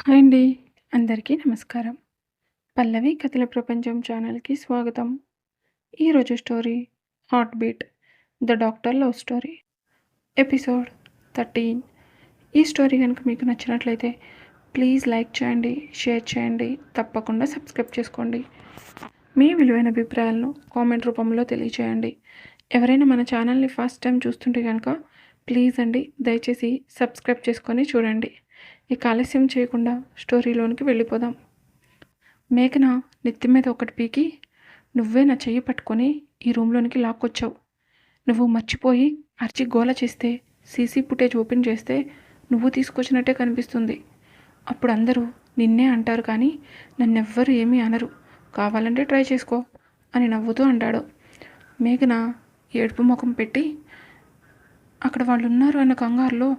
Hi అండి. అందరికీ నమస్కారం. 'పల్లవి కథల ప్రపంచం' ఛానల్‌కి స్వాగతం. ఈరోజు story 'heart beat the doctor love story' episode 13. ఈ స్టోరీ కనుక మీకు నచ్చినట్లయితే ప్లీజ్ లైక్ చేయండి, షేర్ చేయండి, తప్పకుండా సబ్స్క్రైబ్ చేసుకోండి. మీ విలువైన అభిప్రాయాలను కామెంట్ రూపంలో తెలియచేయండి. ఎవరైనా మన ఛానల్ని ఫస్ట్ టైం చూస్తుంటే కనుక ప్లీజ్ అండి దయచేసి సబ్స్క్రైబ్ చేసుకొని చూడండి. ఇక ఆలస్యం చేయకుండా స్టోరీలోనికి వెళ్ళిపోదాం. మేఘన నెత్తి మీద ఒకటి పీకి, నువ్వే నా చెయ్యి పట్టుకొని ఈ రూమ్లోనికి లాక్కొచ్చావు. నువ్వు మర్చిపోయి అరిచి గోల చేస్తే సీసీ ఫుటేజ్ ఓపెన్ చేస్తే నువ్వు తీసుకొచ్చినట్టే కనిపిస్తుంది. అప్పుడు అందరూ నిన్నే అంటారు కానీ నన్నెవ్వరు ఏమీ అనరు. కావాలంటే ట్రై చేసుకో అని నవ్వుతూ అంటాడు. మేఘన ఏడుపు ముఖం పెట్టి, అక్కడ వాళ్ళు ఉన్నారు అన్న కంగారులో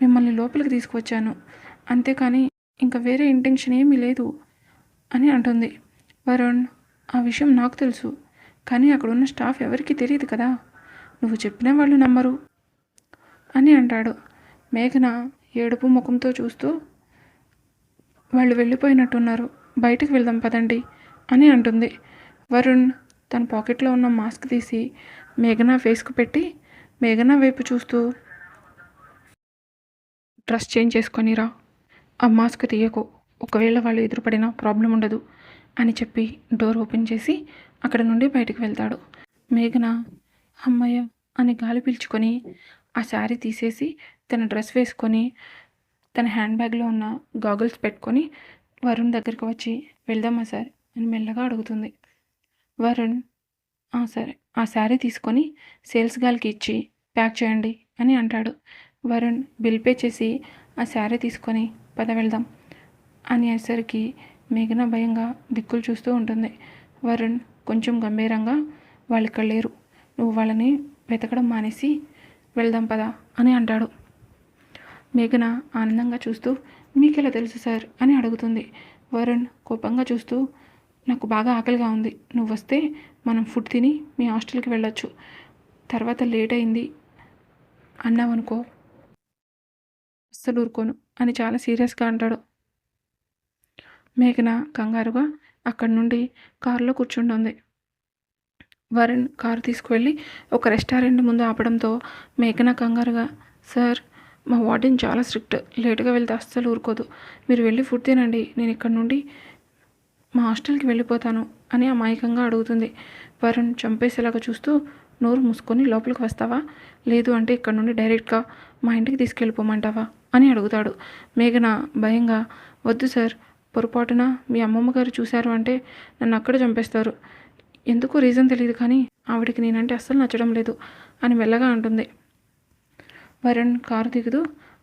మిమ్మల్ని లోపలికి తీసుకువచ్చాను, అంతేకాని ఇంకా వేరే ఇంటెన్షన్ ఏమీ లేదు అని అంటుంది. వరుణ్, ఆ విషయం నాకు తెలుసు, కానీ అక్కడ ఉన్న స్టాఫ్ ఎవరికీ తెలియదు కదా, నువ్వు చెప్పినా వాళ్ళు నమ్మరు అని అంటాడు. మేఘన ఏడుపు ముఖంతో చూస్తూ, వాళ్ళు వెళ్ళిపోయినట్టున్నారు, బయటకు వెళ్దాం పదండి అని అంటుంది. వరుణ్ తన పాకెట్లో ఉన్న మాస్క్ తీసి మేఘన ఫేస్కు పెట్టి మేఘన వైపు చూస్తూ, డ్రెస్ చేంజ్ చేసుకొనిరా, ఆ మాస్క్ తీయకు, ఒకవేళ వాళ్ళు ఎదురుపడినా ప్రాబ్లం ఉండదు అని చెప్పి డోర్ ఓపెన్ చేసి అక్కడ నుండి బయటకు వెళ్తాడు. మేఘన అమ్మయ్య అని గాలి పీల్చుకొని ఆ శారీ తీసేసి తన డ్రెస్ వేసుకొని తన హ్యాండ్ బ్యాగ్లో ఉన్న గాగుల్స్ పెట్టుకొని వరుణ్ దగ్గరికి వచ్చి, వెళ్దామా సార్ అని మెల్లగా అడుగుతుంది. వరుణ్ సరే, ఆ శారీ తీసుకొని సేల్స్ గర్ల్కి ఇచ్చి ప్యాక్ చేయండి అని అంటాడు. వరుణ్ బిల్ పే చేసి ఆ శారీ తీసుకొని పద వెళ్దాం అని అనేసరికి మేఘన భయంగా దిక్కులు చూస్తూ ఉంటుంది. వరుణ్ కొంచెం గంభీరంగా, వాళ్ళు ఇక్కడ లేరు, నువ్వు వాళ్ళని వెతకడం మానేసి వెళ్దాం పద అని అంటాడు. మేఘన ఆనందంగా చూస్తూ, మీకెలా తెలుసు సార్ అని అడుగుతుంది. వరుణ్ కోపంగా చూస్తూ, నాకు బాగా ఆకలిగా ఉంది, నువ్వు వస్తే మనం ఫుడ్ తిని మీ హాస్టల్కి వెళ్ళొచ్చు, తర్వాత లేట్ అయింది అన్నావనుకో అస్సలు ఊరుకోను అని చాలా సీరియస్గా అంటాడు. మేఘన కంగారుగా అక్కడి నుండి కారులో కూర్చుంటుంది. వరుణ్ కారు తీసుకువెళ్ళి ఒక రెస్టారెంట్ ముందు ఆపడంతో మేఘన కంగారుగా, సార్ మా వార్డెన్ చాలా స్ట్రిక్ట్, లేటుగా వెళ్తే అస్సలు ఊరుకోదు, మీరు వెళ్ళి ఫుడ్ తినండి, నేను ఇక్కడ నుండి మా హాస్టల్కి వెళ్ళిపోతాను అని అమాయకంగా అడుగుతుంది. వరుణ్ చంపేసేలాగా చూస్తూ, నోరు మూసుకొని లోపలికి వస్తావా, లేదు అంటే ఇక్కడ నుండి డైరెక్ట్గా మా ఇంటికి తీసుకెళ్ళిపోమంటావా అని అడుగుతాడు. మేఘన భయంగా, వద్దు సార్, పొరపాటున మీ అమ్మమ్మ గారు చూశారు అంటే నన్ను అక్కడ చంపేస్తారు, ఎందుకో రీజన్ తెలియదు కానీ ఆవిడికి నేనంటే అస్సలు నచ్చడం లేదు అని మెల్లగా అంటుంది. వరుణ్ కారు దిగుతూ,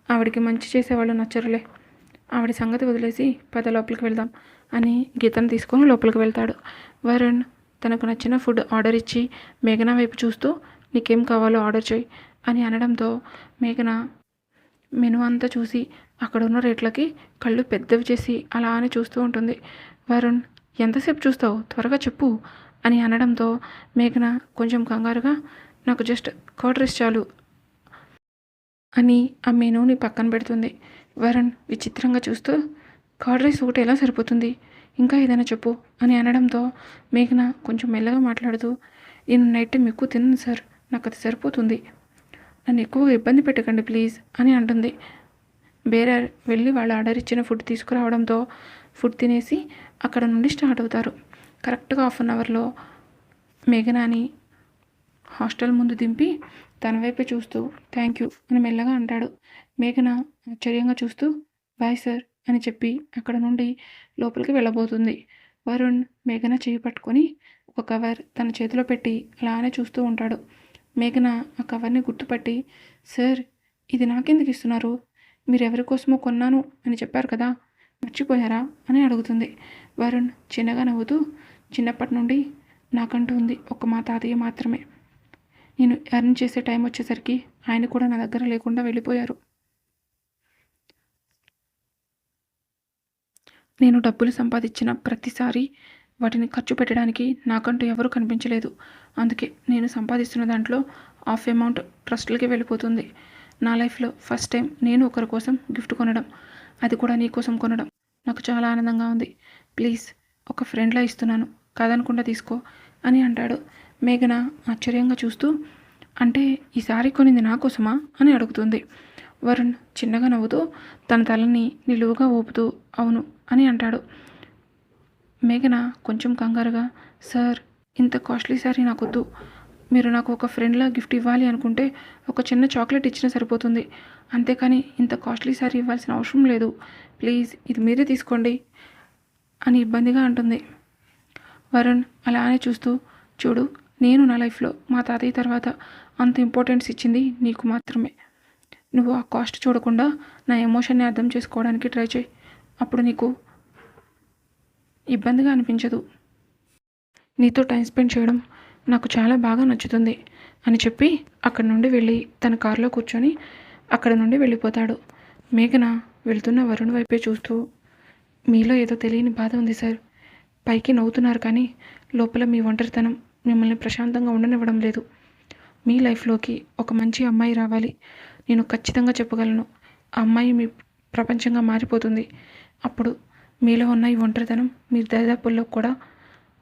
ఆవిడికి మంచి చేసేవాళ్ళు నచ్చరులే, ఆవిడ సంగతి వదిలేసి పద లోపలికి వెళ్దాం అని గీతను తీసుకొని లోపలికి వెళ్తాడు. వరుణ్ తనకు నచ్చిన ఫుడ్ ఆర్డర్ ఇచ్చి మేఘన వైపు చూస్తూ, నీకేం కావాలో ఆర్డర్ చేయి అని అనడంతో మేఘన మెను అంతా చూసి అక్కడ ఉన్న రేట్లకి కళ్ళు పెద్దవి చేసి అలానే చూస్తూ ఉంటుంది. వరుణ్, ఎంతసేపు చూస్తావు, త్వరగా చెప్పు అని అనడంతో మేఘన కొంచెం కంగారుగా, నాకు జస్ట్ కర్డ్ రైస్ చాలు అని ఆ మెనూని పక్కన పెడుతుంది. వరుణ్ విచిత్రంగా చూస్తూ, కర్డ్ రైస్ ఒకటి ఎలా సరిపోతుంది, ఇంకా ఏదైనా చెప్పు అని అనడంతో మేఘన కొంచెం మెల్లగా మాట్లాడుతూ, నేను నైట్ టైం ఎక్కువ తిన్నాను సార్, నాకు అది సరిపోతుంది, నన్ను ఎక్కువగా ఇబ్బంది పెట్టకండి ప్లీజ్ అని అంటుంది. బేరర్ వెళ్ళి వాళ్ళు ఆర్డర్ ఇచ్చిన ఫుడ్ తీసుకురావడంతో ఫుడ్ తినేసి అక్కడ నుండి స్టార్ట్ అవుతారు. కరెక్ట్గా 1/2 అవర్లో మేఘనాని హాస్టల్ ముందు దింపి తన వైపే చూస్తూ థ్యాంక్ యూ అని మెల్లగా అంటాడు. మేఘన ఆశ్చర్యంగా చూస్తూ బాయ్ సార్ అని చెప్పి అక్కడ నుండి లోపలికి వెళ్ళబోతుంది. వరుణ్ మేఘన చేయి పట్టుకొని ఒక కవర్ తన చేతిలో పెట్టి అలానే చూస్తూ ఉంటాడు. మేఘన ఆ కవర్ని గుర్తుపట్టి, సార్ ఇది నాకెందుకు ఇస్తున్నారు, మీరు ఎవరి కోసమో కొన్నాను అని చెప్పారు కదా, మర్చిపోయారా అని అడుగుతుంది. వరుణ్ చిన్నగా నవ్వుతూ, చిన్నప్పటి నుండి నాకంటూ ఉంది ఒక మా తాతయ్య మాత్రమే, నేను ఎర్న్ చేసే టైం వచ్చేసరికి ఆయన కూడా నా దగ్గర లేకుండా వెళ్ళిపోయారు, నేను డబ్బులు సంపాదించిన ప్రతిసారి వాటిని ఖర్చు పెట్టడానికి నాకంటూ ఎవరూ కనిపించలేదు, అందుకే నేను సంపాదిస్తున్న దాంట్లో హాఫ్ అమౌంట్ ట్రస్ట్లకి వెళ్ళిపోతుంది. నా లైఫ్లో ఫస్ట్ టైం నేను ఒకరి కోసం గిఫ్ట్ కొనడం, అది కూడా నీ కోసం కొనడం నాకు చాలా ఆనందంగా ఉంది. ప్లీజ్ ఒక ఫ్రెండ్‌లా ఇస్తున్నాను. కాదనకుండా తీసుకో అని అంటాడు. మేఘన ఆశ్చర్యంగా చూస్తూ అంటే ఈ సారీ కొనింది నా కోసమా అని అడుగుతుంది. వరుణ్ చిన్నగా నవ్వుతూ తన తలని నిలువుగా ఊపుతూ అవును అని అంటాడు. మేఘన కొంచెం కంగారుగా సార్ ఇంత కాస్ట్లీ సారీ నాకొద్దు. మీరు నాకు ఒక ఫ్రెండ్లా గిఫ్ట్ ఇవ్వాలి అనుకుంటే ఒక చిన్న చాక్లెట్ ఇచ్చినా సరిపోతుంది. అంతేకాని ఇంత కాస్ట్లీ సారీ ఇవ్వాల్సిన అవసరం లేదు. ప్లీజ్ ఇది మీరే తీసుకోండి అని ఇబ్బందిగా అంటుంది. వరుణ్ అలానే చూస్తూ చూడు నేను నా లైఫ్లో మా తాతయ్య తర్వాత అంత ఇంపార్టెన్స్ ఇచ్చింది నీకు మాత్రమే. నువ్వు ఆ కాస్ట్ చూడకుండా నా ఎమోషన్ని అర్థం చేసుకోవడానికి ట్రై చేయి. అప్పుడు నీకు ఇబ్బందిగా అనిపించదు. నీతో టైం స్పెండ్ చేయడం నాకు చాలా బాగా నచ్చుతుంది అని చెప్పి అక్కడి నుండి వెళ్ళి తన కారులో కూర్చొని అక్కడ నుండి వెళ్ళిపోతాడు. మేఘన వెళ్తున్న వరుణ్ వైపే చూస్తూ మీలో ఏదో తెలియని బాధ ఉంది సార్. పైకి నవ్వుతున్నారు కానీ లోపల మీ ఒంటరితనం మిమ్మల్ని ప్రశాంతంగా ఉండనివ్వడం లేదు. మీ లైఫ్లోకి ఒక మంచి అమ్మాయి రావాలి. నేను ఖచ్చితంగా చెప్పగలను ఆ అమ్మాయి మీ ప్రపంచంగా మారిపోతుంది. అప్పుడు మీలో ఉన్న ఈ ఒంటరితనం మీ దరిదాపుల్లో కూడా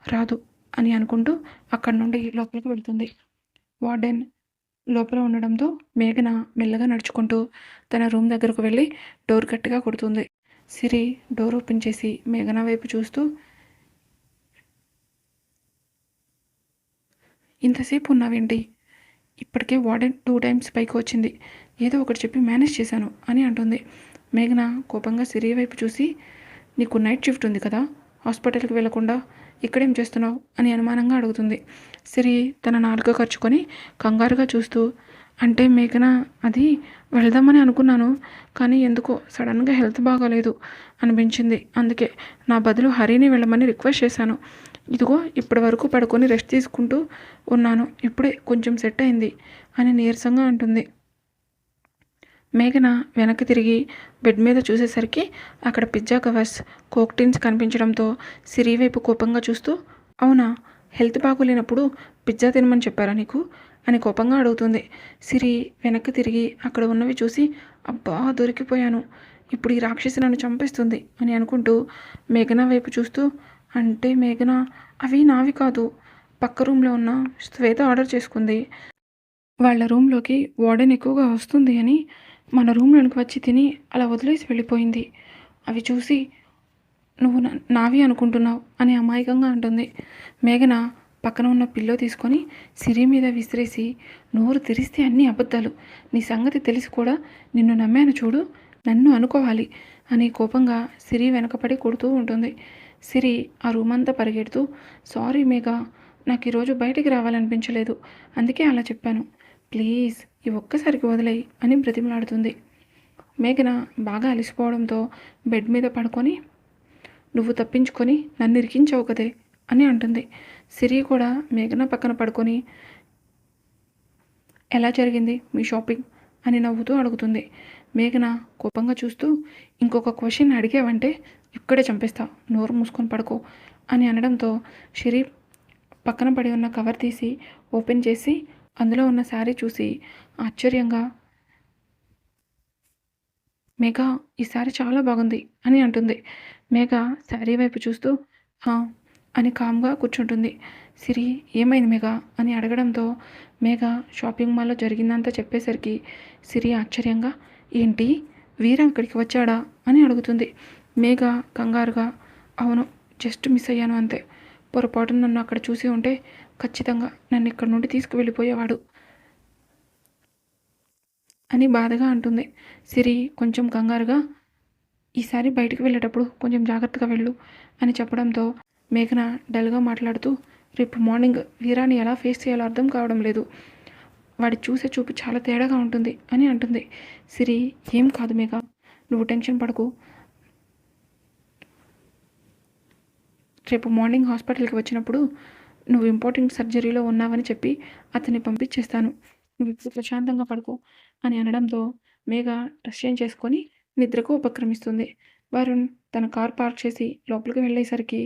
రాదు అని అనుకుంటూ అక్కడి నుండి లోపలికి వెళ్తుంది. వార్డెన్ లోపల ఉండడంతో మేఘన మెల్లగా నడుచుకుంటూ తన రూమ్ దగ్గరకు వెళ్ళి డోర్ గట్టిగా కొడుతుంది. సిరి డోర్ ఓపెన్ చేసి మేఘన వైపు చూస్తూ ఇంతసేపు ఉన్నావేంటి? ఇప్పటికే వార్డెన్ 2 టైమ్స్ పైకి వచ్చింది. ఏదో ఒకటి చెప్పి మేనేజ్ చేశాను అని అంటుంది. మేఘన కోపంగా సిరి వైపు చూసి నీకు నైట్ షిఫ్ట్ ఉంది కదా, హాస్పిటల్కి వెళ్లకుండా ఇక్కడేం చేస్తున్నావు అని అనుమానంగా అడుగుతుంది. సిరి తన నాలుక ఖర్చుకొని కంగారుగా చూస్తూ అంటే మేఘన అది వెళ్దామని అనుకున్నాను కానీ ఎందుకో సడన్గా హెల్త్ బాగాలేదు అనిపించింది. అందుకే నా బదులు హరిని వెళ్ళమని రిక్వెస్ట్ చేశాను. ఇదిగో ఇప్పటి వరకు పడుకొని రెస్ట్ తీసుకుంటూ ఉన్నాను. ఇప్పుడే కొంచెం సెట్ అయింది అని నీరసంగా అంటుంది. మేఘన వెనక్కి తిరిగి బెడ్ మీద చూసేసరికి అక్కడ పిజ్జా కవర్స్, కోక్ టిన్స్ కనిపించడంతో సిరి వైపు కోపంగా చూస్తూ అవునా, హెల్త్ బాగోలేనప్పుడు పిజ్జా తినమని చెప్పారా నీకు అని కోపంగా అడుగుతుంది. సిరి వెనక్కి తిరిగి అక్కడ ఉన్నవి చూసి అబ్బా దొరికిపోయాను, ఇప్పుడు ఈ రాక్షసి నన్ను చంపేస్తుంది అని అనుకుంటూ మేఘన వైపు చూస్తూ అంటే మేఘన అవి నావి కాదు, పక్క రూమ్లో ఉన్న శ్వేత ఆర్డర్ చేసుకుంది. వాళ్ళ రూమ్లోకి వార్డెన్ ఎక్కువగా వస్తుంది అని మన రూమ్లోనికి వచ్చి తిని అలా వదిలేసి వెళ్ళిపోయింది. అవి చూసి నువ్వు నావి అనుకుంటున్నావు అని అమాయకంగా అంటుంది. మేఘన పక్కన ఉన్న పిల్లో తీసుకొని సిరి మీద విసిరేసి నోరు తెరిస్తే అన్నీ అబద్ధాలు, నీ సంగతి తెలిసి కూడా నిన్ను నమ్మాను చూడు, నన్ను అనుకోవాలి అని కోపంగా సిరి వెనకపడి కొడుతూ ఉంటుంది. సిరి ఆ రూమ్ అంతా పరిగెడుతూ సారీ మేఘ, నాకు ఈరోజు బయటికి రావాలనిపించలేదు, అందుకే అలా చెప్పాను, ప్లీజ్ ఈ ఒక్కసారికి వదిలేయి అని బ్రతిమలాడుతుంది. మేఘన బాగా అలసిపోవడంతో బెడ్ మీద పడుకొని నువ్వు తప్పించుకొని నన్ను ఇరికించావు కదే అని అంటుంది. సిరి కూడా మేఘన పక్కన పడుకొని ఎలా జరిగింది మీ షాపింగ్ అని నవ్వుతూ అడుగుతుంది. మేఘన కోపంగా చూస్తూ ఇంకొక క్వశ్చన్ అడిగావంటే ఇక్కడే చంపేస్తా, నోరు మూసుకొని పడుకో అని అనడంతో సిరి పక్కన పడి ఉన్న కవర్ తీసి ఓపెన్ చేసి అందులో ఉన్న శారీ చూసి ఆశ్చర్యంగా మేఘ ఈ శారీ చాలా బాగుంది అని అంటుంది. మేఘ శారీ వైపు చూస్తూ హా అని కామ్గా కూర్చుంటుంది. సిరి ఏమైంది మేఘ అని అడగడంతో మేఘ షాపింగ్ మాల్లో జరిగిందంతా చెప్పేసరికి సిరి ఆశ్చర్యంగా ఏంటి వీర ఇక్కడికి వచ్చాడా అని అడుగుతుంది. మేఘ కంగారుగా అవును, జస్ట్ మిస్ అయ్యాను అంతే, పొరపాటున నన్ను అక్కడ చూసి ఉంటే ఖచ్చితంగా నన్ను ఇక్కడ నుండి తీసుకువెళ్ళిపోయేవాడు అని బాధగా అంటుంది. సిరి కొంచెం కంగారుగా ఈసారి బయటికి వెళ్ళేటప్పుడు కొంచెం జాగ్రత్తగా వెళ్ళు అని చెప్పడంతో మేఘన డల్గా మాట్లాడుతూ రేపు మార్నింగ్ వీరాని ఎలా ఫేస్ చేయాలో అర్థం కావడం లేదు, వాడి చూసే చూపు చాలా తేడాగా ఉంటుంది అని అంటుంది. సిరి ఏం కాదు మేఘ, నువ్వు టెన్షన్ పడకు, రేపు మార్నింగ్ హాస్పిటల్కి వచ్చినప్పుడు నువ్వు ఇంపార్టెంట్ సర్జరీలో ఉన్నావని చెప్పి అతన్ని పంపించేస్తాను, నువ్వు ఇప్పుడు ప్రశాంతంగా పడుకో అని అనడంతో మేఘ డ్రెస్ చేంజ్ చేసుకొని నిద్రకు ఉపక్రమిస్తుంది. వరుణ్ తన కార్ పార్క్ చేసి లోపలికి వెళ్ళేసరికి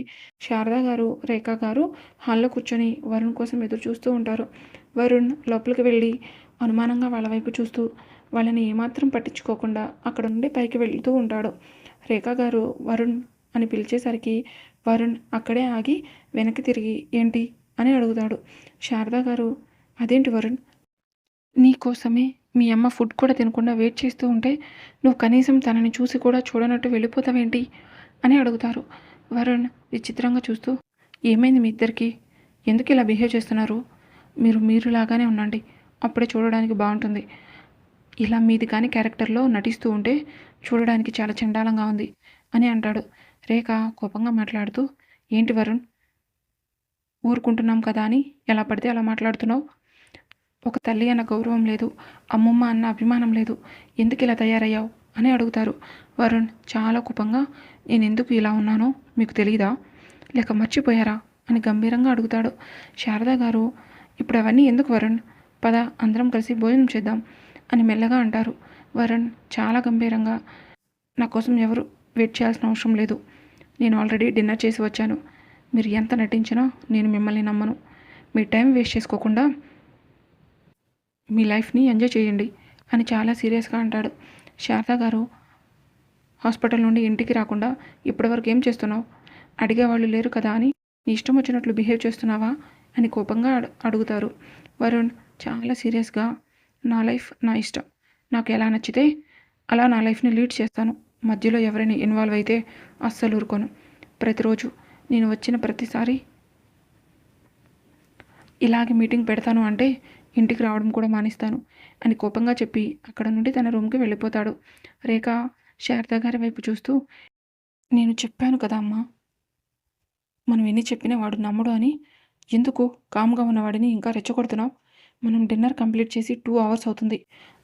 శారదా గారు, రేఖా గారు హాల్లో కూర్చొని వరుణ్ కోసం ఎదురు చూస్తూ ఉంటారు. వరుణ్ లోపలికి వెళ్ళి అనుమానంగా వాళ్ళ వైపు చూస్తూ వాళ్ళని ఏమాత్రం పట్టించుకోకుండా అక్కడ నుండి పైకి వెళ్తూ ఉంటాడు. రేఖా గారు వరుణ్ అని పిలిచేసరికి వరుణ్ అక్కడే ఆగి వెనక్కి తిరిగి ఏంటి అని అడుగుతాడు. శారద గారు అదేంటి వరుణ్, నీకోసమే మీ అమ్మ ఫుడ్ కూడా తినకుండా వెయిట్ చేస్తూ ఉంటే నువ్వు కనీసం తనని చూసి కూడా చూడనట్టు వెళ్ళిపోతావేంటి అని అడుగుతారు. వరుణ్ విచిత్రంగా చూస్తూ ఏమైంది మీ ఇద్దరికి, ఎందుకు ఇలా బిహేవ్ చేస్తున్నారు, మీరులాగానే ఉండండి, అప్పుడే చూడడానికి బాగుంటుంది, ఇలా మీది కానీ క్యారెక్టర్లో నటిస్తూ ఉంటే చూడడానికి చాలా చండాలంగా ఉంది అని అంటాడు. రేఖ కోపంగా మాట్లాడుతూ ఏంటి వరుణ్, ఊరుకుంటున్నాం కదా అని ఎలా పడితే అలా మాట్లాడుతున్నావు, ఒక తల్లి అన్న గౌరవం లేదు, అమ్మమ్మ అన్న అభిమానం లేదు, ఎందుకు ఇలా తయారయ్యావు అని అడుగుతారు. వరుణ్ చాలా కోపంగా నేను ఎందుకు ఇలా ఉన్నానో మీకు తెలీదా, లేక మర్చిపోయారా అని గంభీరంగా అడుగుతాడు. శారద గారు ఇప్పుడు అవన్నీ ఎందుకు వరుణ్, పద అందరం కలిసి భోజనం చేద్దాం అని మెల్లగా అంటారు. వరుణ్ చాలా గంభీరంగా నా కోసం ఎవరు వెయిట్ చేయాల్సిన అవసరం లేదు, నేను ఆల్రెడీ డిన్నర్ చేసి వచ్చాను, మీరు ఎంత నటించినా నేను మిమ్మల్ని నమ్మను, మీ టైం వేస్ట్ చేసుకోకుండా మీ లైఫ్ని ఎంజాయ్ చేయండి అని చాలా సీరియస్గా అంటాడు. శారద గారు హాస్పిటల్ నుండి ఇంటికి రాకుండా ఇప్పటివరకు ఏం చేస్తున్నావు, అడిగేవాళ్ళు లేరు కదా అని నీ ఇష్టం వచ్చినట్లు బిహేవ్ చేస్తున్నావా అని కోపంగా అడుగుతారు. వరుణ్ చాలా సీరియస్గా నా లైఫ్ నా ఇష్టం, నాకు ఎలా నచ్చితే అలా నా లైఫ్ని లీడ్ చేస్తాను, మధ్యలో ఎవరైనా ఇన్వాల్వ్ అయితే అస్సలు ఊరుకోను, ప్రతిరోజు నేను వచ్చిన ప్రతిసారి ఇలాగే మీటింగ్ పెడతాను అంటే ఇంటికి రావడం కూడా మానేస్తాను అని కోపంగా చెప్పి అక్కడ నుండి తన రూమ్కి వెళ్ళిపోతాడు. రేఖ శారద గారి వైపు చూస్తూ నేను చెప్పాను కదా అమ్మా, మనం ఎన్ని చెప్పినా వాడు నమ్మడు అని, ఎందుకు కామ్గా ఉన్నవాడిని ఇంకా రెచ్చగొడుతున్నావు, మనం డిన్నర్ కంప్లీట్ చేసి 2 hours అవుతుంది,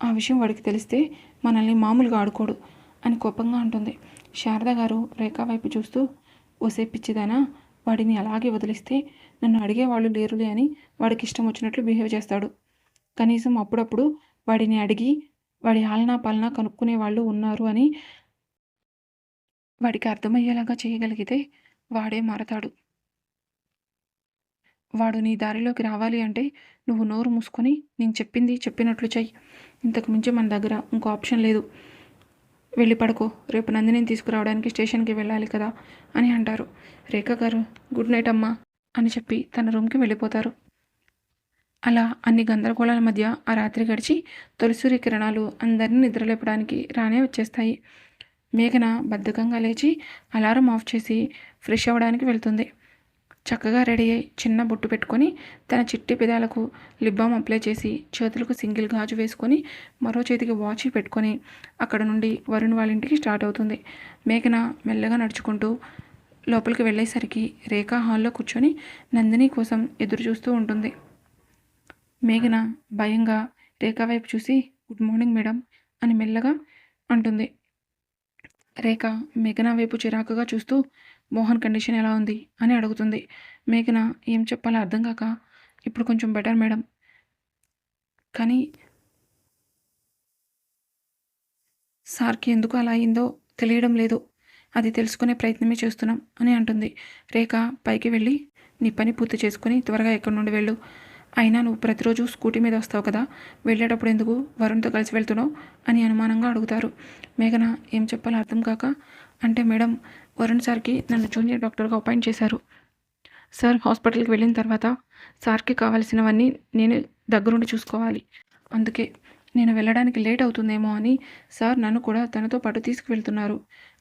ఆ విషయం వాడికి తెలిస్తే మనల్ని మామూలుగా ఆడుకోడు అని కోపంగా అంటుంది. శారద గారు రేఖ వైపు చూస్తూ ఓసే పిచ్చిదానా, వాడిని అలాగే వదిలిస్తే నన్ను అడిగేవాళ్ళు లేరులే అని వాడికి ఇష్టం వచ్చినట్లు బిహేవ్ చేస్తాడు, కనీసం అప్పుడప్పుడు వాడిని అడిగి వాడి ఆలనా పాలనా కనుక్కునే వాళ్ళు ఉన్నారు అని వాడికి అర్థమయ్యేలాగా చేయగలిగితే వాడే మారతాడు, వాడు నీ దారిలోకి రావాలి అంటే నువ్వు నోరు మూసుకొని నేను చెప్పింది చెప్పినట్లు చెయ్యి, ఇంతకు మించి మన దగ్గర ఇంకో ఆప్షన్ లేదు, వెళ్ళి పడుకో, రేపు నందినిని తీసుకురావడానికి స్టేషన్కి వెళ్ళాలి కదా అని అంటారు. రేఖ గారు గుడ్ నైట్ అమ్మా అని చెప్పి తన రూమ్కి వెళ్ళిపోతారు. అలా అన్ని గందరగోళాల మధ్య ఆ రాత్రి గడిచి తొలి సూర్య కిరణాలు అందరినీ నిద్రలేపడానికి రానే వచ్చేస్తాయి. మేఘన బద్ధకంగా లేచి అలారం ఆఫ్ చేసి ఫ్రెష్ అవ్వడానికి వెళ్తుంది. చక్కగా రెడీ అయ్యి చిన్న బొట్టు పెట్టుకొని తన చిట్టి పెదాలకు లిప్ బామ్ అప్లై చేసి చేతులకు సింగిల్ గాజు వేసుకొని మరో చేతికి వాచ్ పెట్టుకొని అక్కడ నుండి వరుణ్ వాళ్ళ ఇంటికి స్టార్ట్ అవుతుంది. మేఘన మెల్లగా నడుచుకుంటూ లోపలికి వెళ్ళేసరికి రేఖ హాల్లో కూర్చొని నందిని కోసం ఎదురు చూస్తూ ఉంటుంది. మేఘన భయంగా రేఖ వైపు చూసి గుడ్ మార్నింగ్ మేడం అని మెల్లగా అంటుంది. రేఖ మేఘన వైపు చిరాకుగా చూస్తూ మోహన్ కండిషన్ ఎలా ఉంది అని అడుగుతుంది. మేఘన ఏం చెప్పాలో అర్థం కాక ఇప్పుడు కొంచెం బెటర్ మేడం, కానీ సార్కి ఎందుకు అలా అయిందో తెలియడం లేదు, అది తెలుసుకునే ప్రయత్నమే చేస్తున్నాం అని అంటుంది. రేఖ పైకి వెళ్ళి నీ పని పూర్తి చేసుకుని త్వరగా ఎక్కడి నుండి వెళ్ళు, అయినా నువ్వు ప్రతిరోజు స్కూటీ మీద వస్తావు కదా, వెళ్ళేటప్పుడు ఎందుకు వరుణ్తో కలిసి వెళ్తున్నావు అని అనుమానంగా అడుగుతారు. మేఘన ఏం చెప్పాలో అర్థం కాక అంటే మేడం వరుణ్ సార్కి నన్ను జూనియర్ డాక్టర్గా అపాయింట్ చేశారు, సార్ హాస్పిటల్కి వెళ్ళిన తర్వాత సార్కి కావాల్సినవన్నీ నేను దగ్గరుండి చూసుకోవాలి, అందుకే నేను వెళ్ళడానికి లేట్ అవుతుందేమో అని సార్ నన్ను కూడా తనతో పాటు తీసుకువెళ్తున్నారు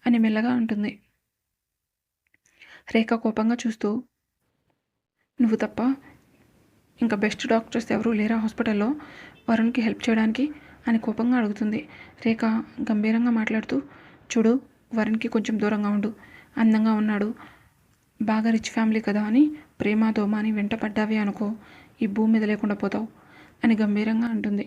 అని మెల్లగా అంటుంది. రేఖ కోపంగా చూస్తూ నువ్వు తప్ప ఇంకా బెస్ట్ డాక్టర్స్ ఎవరూ లేరా హాస్పిటల్లో వరుణ్కి హెల్ప్ చేయడానికి అని కోపంగా అడుగుతుంది. రేఖ గంభీరంగా మాట్లాడుతూ చూడు వరుణ్కి కొంచెం దూరంగా ఉండు, అందంగా ఉన్నాడు, బాగా రిచ్ ఫ్యామిలీ కదా అని ప్రేమ దోమ అని వెంట పడ్డావి అనుకో ఈ భూమి మీద లేకుండా పోతావు అని గంభీరంగా అంటుంది.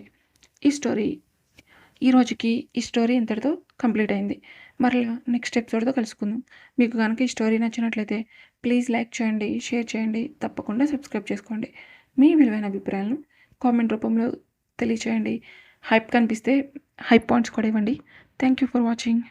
ఈ రోజుకి ఈ స్టోరీ ఇంతటితో కంప్లీట్ అయింది. మరలా నెక్స్ట్ ఎపిసోడ్తో కలుసుకుందాం. మీకు కనుక ఈ స్టోరీ నచ్చినట్లయితే ప్లీజ్ లైక్ చేయండి, షేర్ చేయండి, తప్పకుండా సబ్స్క్రైబ్ చేసుకోండి. మీ విలువైన అభిప్రాయాలను కామెంట్ రూపంలో తెలియచేయండి. హైప్ కనిపిస్తే హైప్ పాయింట్స్ కూడా ఇవ్వండి. Thank you for watching.